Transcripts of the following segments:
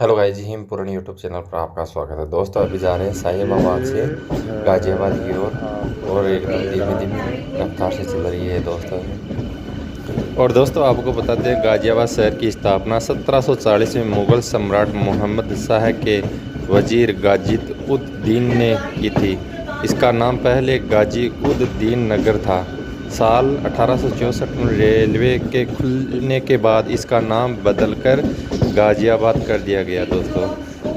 Hello guys जी, him पुरानी YouTube channel पर आपका स्वागत है। दोस्तों अभी जा रहे हैं साहिबाबाद से गाजियाबाद की ओर और एकदम धीमी धीमी रफ्तार से चल रही है दोस्तों। और दोस्तों आपको बताते हैं गाजियाबाद शहर की स्थापना 1740 में मुगल सम्राट मोहम्मद शाह के वजीर गाजिद उद दीन ने की थी। इसका नाम पहले गाजी उद दीन नगर था। साल 1864 में रेलवे के खुलने के बाद इसका नाम बदलकर गाजियाबाद कर दिया गया। दोस्तों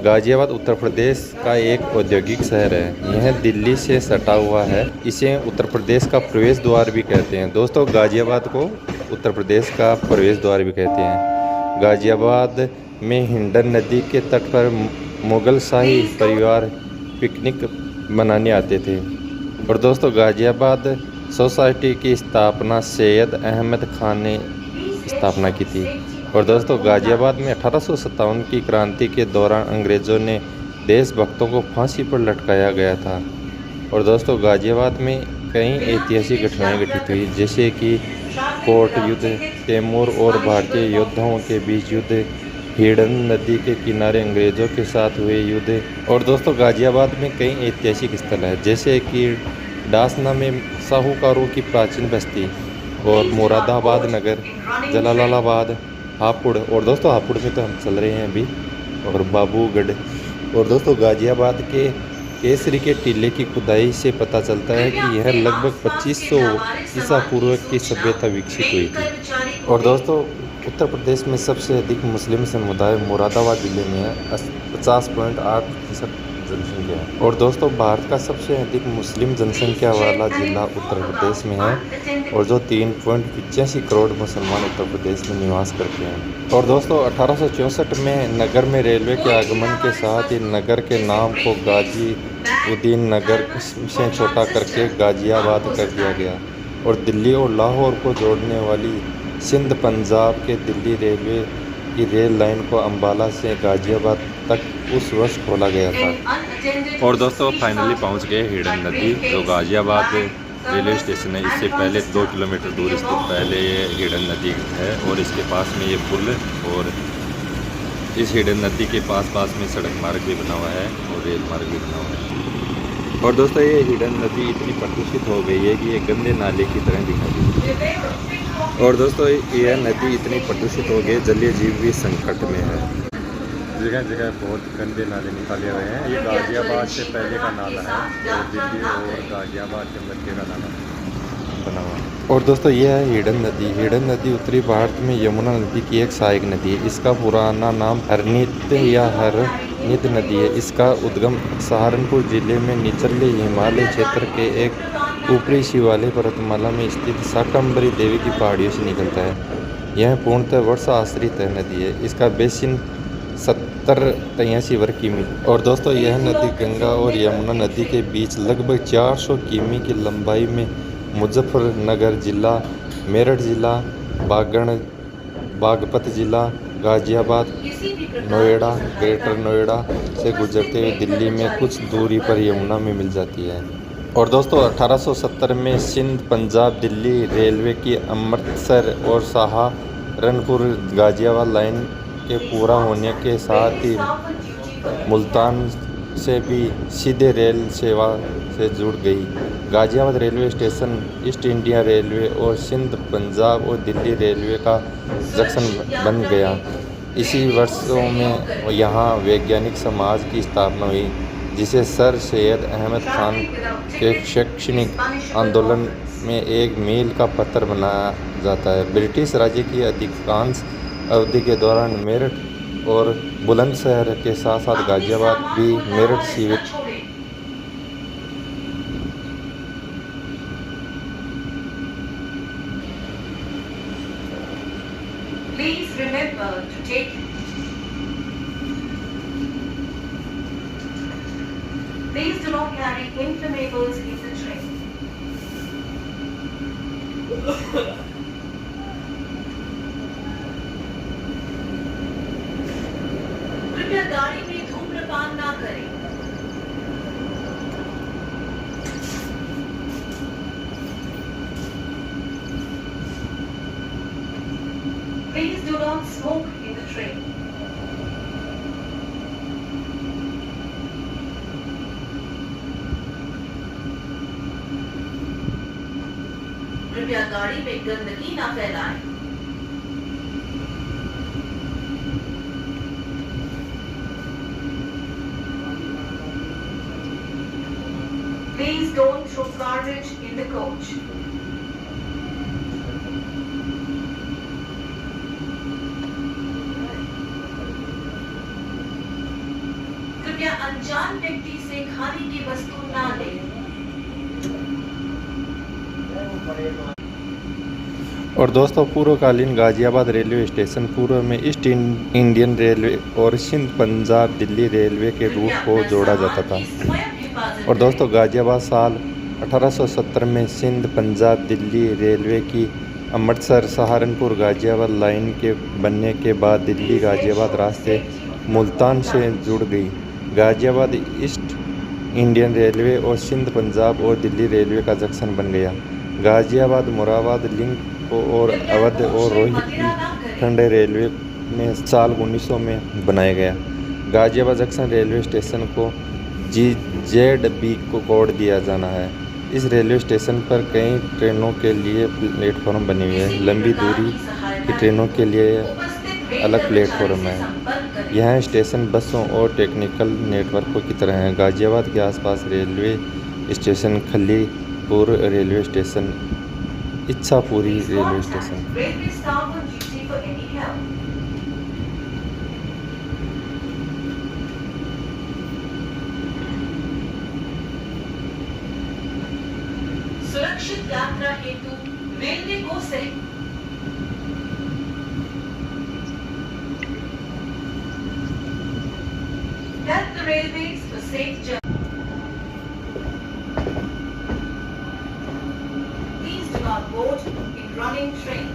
गाजियाबाद उत्तर प्रदेश का एक औद्योगिक शहर है। यह दिल्ली से सटा हुआ है। इसे उत्तर प्रदेश का प्रवेश द्वार भी कहते हैं। दोस्तों गाजियाबाद को उत्तर प्रदेश का प्रवेश द्वार भी कहते हैं। गाजियाबाद में हिंडन नदी के तट पर मुगल शाही परिवार पिकनिक मनाने आते थे। और दोस्तों गाजियाबाद सोसाइटी की स्थापना सैयद अहमद खान ने स्थापना की थी। और दोस्तों गाजियाबाद में 1857 की क्रांति के दौरान अंग्रेज़ों ने देशभक्तों को फांसी पर लटकाया गया था। और दोस्तों गाजियाबाद में कई ऐतिहासिक घटनाएं घटित हुई, जैसे कि कोर्ट युद्ध, तैमूर और भारतीय योद्धाओं के बीच युद्ध, हिडन नदी के किनारे अंग्रेज़ों के साथ हुए युद्ध। और दोस्तों गाजियाबाद में कई ऐतिहासिक स्थल हैं, जैसे कि डासना में साहूकारों की प्राचीन बस्ती और मुरादाबाद नगर, जलालाबाद, हापुड़। और दोस्तों हापुड़ में तो हम चल रहे हैं अभी, और बाबूगढ़। और दोस्तों गाजियाबाद के केसरी के टीले की खुदाई से पता चलता है कि यह लगभग 2500 ईसा पूर्व की सभ्यता विकसित हुई थी। और दोस्तों उत्तर प्रदेश में सबसे अधिक मुस्लिम समुदाय मुरादाबाद जिले में है, 50.8% जनसंख्या है। और दोस्तों भारत का सबसे अधिक मुस्लिम जनसंख्या वाला जिला उत्तर प्रदेश में है, और जो 3.85 करोड़ मुसलमान उत्तर प्रदेश में निवास करते हैं। और दोस्तों 1864 में नगर में रेलवे के आगमन के साथ ही नगर के नाम को गाजी उद्दीन नगर से छोटा करके गाजियाबाद कर दिया गया। और दिल्ली और लाहौर को जोड़ने वाली सिंध पंजाब के दिल्ली रेलवे की रेल लाइन को अम्बाला से गाजियाबाद तक उस वर्ष खोला गया था। और दोस्तों फाइनली पहुंच गए हिडन नदी, जो गाजियाबाद रेलवे स्टेशन है। इससे पहले 2 किलोमीटर दूर स्थित पहले ये हिडन नदी है, और इसके पास में ये पुल, और इस हिडन नदी के पास में सड़क मार्ग भी बना हुआ है और रेल मार्ग भी बना हुआ है। और दोस्तों ये हिडन नदी इतनी प्रदूषित हो गई है कि ये गंदे नाले की तरह दिखाई देती है। और दोस्तों यह नदी इतनी प्रदूषित हो गई, जलीय जीव भी संकट में है। जगह जगह बहुत गंदे नाले निकाले हुए हैं। ये गाजियाबाद से पहले का नाला है, और दिल्ली और गाजियाबाद के मध्य का नाला बना हुआ है। और दोस्तों यह है हिडन नदी। हिडन नदी उत्तरी भारत में यमुना नदी की एक सहायक नदी है। इसका पुराना नाम हरनीत या हरनीत नदी है। इसका उद्गम सहारनपुर जिले में निचले हिमालय क्षेत्र के एक ऊपरी शिवालय पर्वतमाला में स्थित शाकंभरी देवी की पहाड़ियों से निकलता है। यह पूर्णतः वर्षा आश्रित नदी है। इसका बेसिन 70-83 वर्ग किमी। और दोस्तों यह नदी गंगा और यमुना नदी के बीच लगभग 400 किमी की लंबाई में मुजफ्फरनगर जिला, मेरठ जिला, बागपत जिला, गाजियाबाद, नोएडा, ग्रेटर नोएडा से गुजरते हुए दिल्ली में कुछ दूरी पर यमुना में मिल जाती है। और दोस्तों 1870 में सिंध पंजाब दिल्ली रेलवे की अमृतसर और सहारनपुर गाजियाबाद लाइन के पूरा होने के साथ ही मुल्तान से भी सीधे रेल सेवा से जुड़ गई। Ghaziabad railway station east India railway और सिंध पंजाब और दिल्ली रेलवे का जंक्शन बन गया। इसी वर्षों में यहाँ वैज्ञानिक समाज की स्थापना हुई, जिसे सर सैयद अहमद खान के शैक्षणिक आंदोलन में एक मील का पत्थर बनाया जाता है। ब्रिटिश राज्य की अधिकांश अवधि के दौरान मेरठ और बुलंदशहर के साथ साथ गाजियाबाद भी मेरठ सीमित Please remember to take Please do not carry inflammables in the train. कृपया गाड़ी में धूम्रपान ना करें। Please do not smoke in the train. कृपया गाड़ी में गंदगी न फैलाएं। Please don't throw garbage in the coach. कृपया अनजान व्यक्ति से खाने की वस्तु ना लें। और दोस्तों पूर्वकालीन गाजियाबाद रेलवे स्टेशन पूर्व में ईस्ट इंडियन रेलवे और सिंध पंजाब दिल्ली रेलवे के रूट को जोड़ा जाता था। और दोस्तों गाजियाबाद साल 1870 में सिंध पंजाब दिल्ली रेलवे की अमृतसर सहारनपुर गाजियाबाद लाइन के बनने के बाद दिल्ली गाजियाबाद रास्ते मुल्तान से जुड़ गई। गाजियाबाद ईस्ट इंडियन रेलवे और सिंध पंजाब और दिल्ली रेलवे का जंक्शन बन गया। गाजियाबाद मुरादाबाद लिंक और अवध और रोहित खंडे रेलवे में साल 1900 में बनाया गया। गाजियाबाद जंक्शन रेलवे स्टेशन को GZB को कोड दिया जाना है। इस रेलवे स्टेशन पर कई ट्रेनों के लिए प्लेटफॉर्म बने हुए हैं। लंबी दूरी की ट्रेनों के लिए अलग प्लेटफॉर्म है। यह स्टेशन बसों और टेक्निकल नेटवर्कों की तरह है। गाजियाबाद के आसपास railway station Khalipur railway station, Ichhapuri railway station. Railway staff on duty for any help. सुरक्षित यात्रा हेतु रेलवे को सही। Help the railways for safe journey. Please do not board in running train.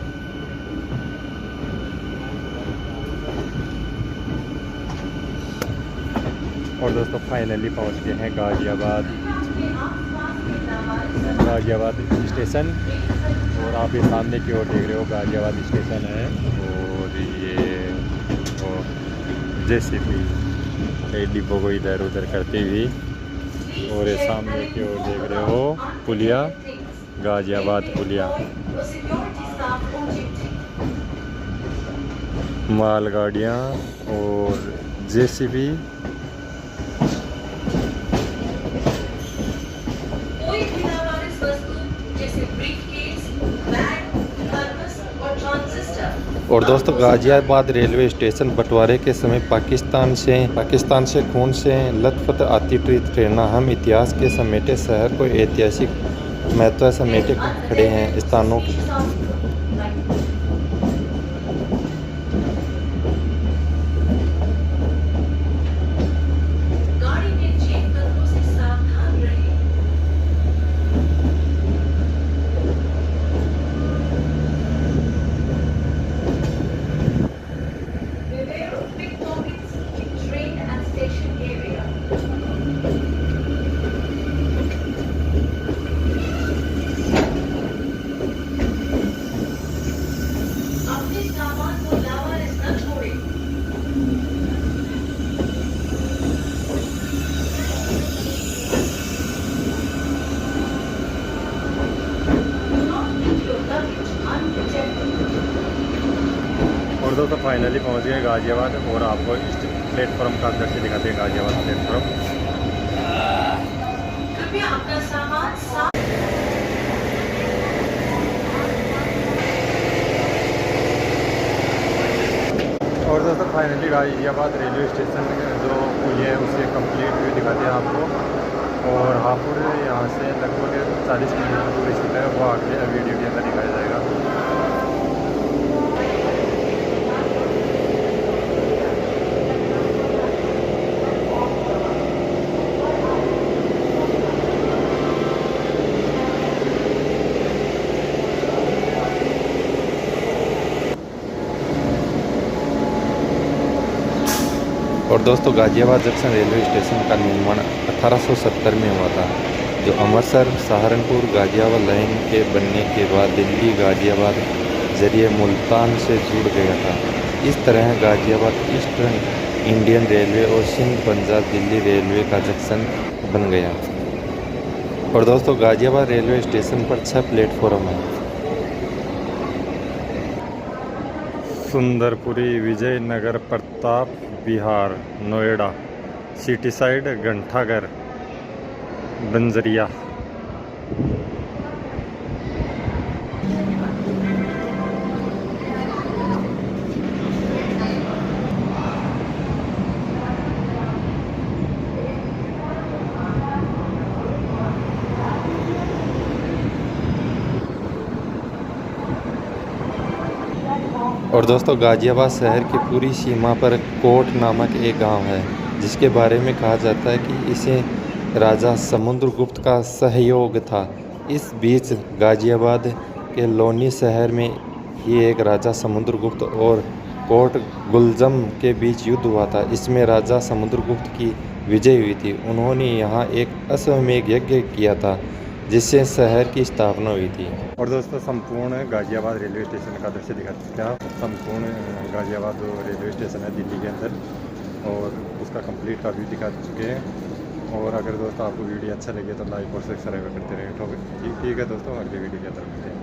और दोस्तों फाइनली पहुंच गए हैं गाजियाबाद स्टेशन। और आप ये सामने की ओर देख रहे हो गाजियाबाद स्टेशन है। और ये JCB डिब्बों को इधर उधर करती हुई। और ये सामने की ओर देख रहे हो पुलिया, गाजियाबाद पुलिया। मालगाड़ियाँ और JCB। कोई भी लावारिस वस्तु जैसे ब्रीफकेस, बैग, थर्मस और ट्रांजिस्टर। और दोस्तों गाजियाबाद रेलवे स्टेशन बंटवारे के समय पाकिस्तान से खून से लथपथ आती ट्रेनें हम इतिहास के समेटे शहर को ऐतिहासिक महत्व समेटे खड़े हैं स्थानों की। गाड़ी में चेक तत्वों से सावधान रहें। Beware of pickpockets in train and station area. अपने सामान को लावारिस न छोड़ें। Do not leave your luggage unprotected. और दोस्तों फाइनली पहुंच गए गाजियाबाद। और आपको इस प्लेटफॉर्म का दृश्य दिखाते हैं गाजियाबाद प्लेटफॉर्म। कृपया अपना सामान साफ। और दोस्तों फाइनली गाजियाबाद रेलवे स्टेशन जो पुलिया है उसे कंप्लीट व्यू दिखाते हैं आपको। और हापुड़ यहाँ से लगभग 40 किलोमीटर दूर स्थित है। वो अगले वीडियो के अंदर दिखाया जाएगा। और दोस्तों गाजियाबाद जंक्शन रेलवे स्टेशन का निर्माण 1870 में हुआ था, जो अमृतसर सहारनपुर गाजियाबाद लाइन के बनने के बाद दिल्ली गाजियाबाद जरिए मुल्तान से जुड़ गया था। इस तरह गाजियाबाद ईस्टर्न इंडियन रेलवे और सिंध पंजाब दिल्ली रेलवे का जंक्शन बन गया। और दोस्तों गाजियाबाद रेलवे स्टेशन पर 6 प्लेटफॉर्म हैं। सुंदरपुरी विजयनगर प्रताप बिहार नोएडा सिटी साइड घंटाघर बंजरिया। और दोस्तों गाजियाबाद शहर की पूरी सीमा पर कोट नामक एक गांव है, जिसके बारे में कहा जाता है कि इसे राजा समुद्रगुप्त का सहयोग था। इस बीच गाजियाबाद के लोनी शहर में ही एक राजा समुद्रगुप्त और कोट गुलजम के बीच युद्ध हुआ था। इसमें राजा समुद्रगुप्त की विजय हुई थी। उन्होंने यहाँ एक अश्वमेध यज्ञ किया था, जिससे शहर की स्थापना हुई थी। और दोस्तों संपूर्ण गाजियाबाद रेलवे स्टेशन का दृश्य दिखा चुके हैं। संपूर्ण गाजियाबाद जो रेलवे स्टेशन है दिल्ली के अंदर, और उसका कंप्लीट का व्यू दिखा चुके हैं। और अगर दोस्तों आपको वीडियो अच्छा लगे तो लाइक और सब्सक्राइब करते रहें। ठीक है दोस्तों, अगले वीडियो की तरफ मिलते हैं।